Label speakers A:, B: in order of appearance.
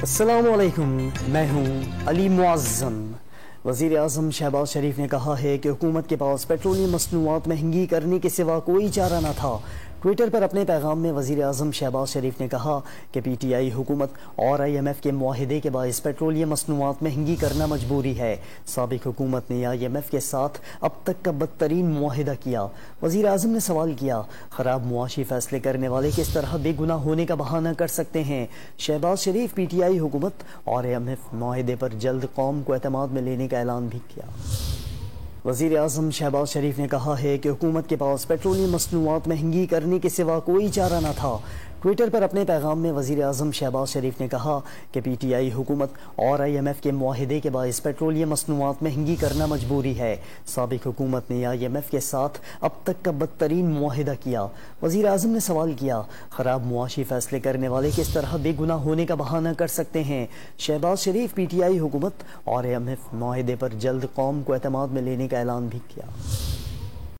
A: السلام علیکم، میں ہوں علی معظم۔ وزیر اعظم شہباز شریف نے کہا ہے کہ حکومت کے پاس پیٹرولیم مصنوعات مہنگی کرنے کے سوا کوئی چارہ نہ تھا۔ ٹویٹر پر اپنے پیغام میں وزیر اعظم شہباز شریف نے کہا کہ پی ٹی آئی حکومت اور آئی ایم ایف کے معاہدے کے باعث پیٹرولیم مصنوعات مہنگی کرنا مجبوری ہے۔ سابق حکومت نے آئی ایم ایف کے ساتھ اب تک کا بدترین معاہدہ کیا۔ وزیر اعظم نے سوال کیا، خراب معاشی فیصلے کرنے والے کس طرح بے گناہ ہونے کا بہانہ کر سکتے ہیں؟ شہباز شریف پی ٹی آئی حکومت اور آئی ایم ایف معاہدے پر جلد قوم کو اعتماد میں لینے کا اعلان بھی کیا۔ وزیر اعظم شہباز شریف نے کہا ہے کہ حکومت کے پاس پیٹرولیم مصنوعات مہنگی کرنے کے سوا کوئی چارہ نہ تھا۔ ٹویٹر پر اپنے پیغام میں وزیر اعظم شہباز شریف نے کہا کہ پی ٹی آئی حکومت اور آئی ایم ایف کے معاہدے کے باعث پیٹرولیم مصنوعات مہنگی کرنا مجبوری ہے۔ سابق حکومت نے آئی ایم ایف کے ساتھ اب تک کا بدترین معاہدہ کیا۔ وزیر اعظم نے سوال کیا، خراب معاشی فیصلے کرنے والے کس طرح بے گناہ ہونے کا بہانہ کر سکتے ہیں؟ شہباز شریف پی ٹی آئی حکومت اور آئی ایم ایف معاہدے پر جلد قوم کو اعتماد میں لینے کا اعلان بھی کیا۔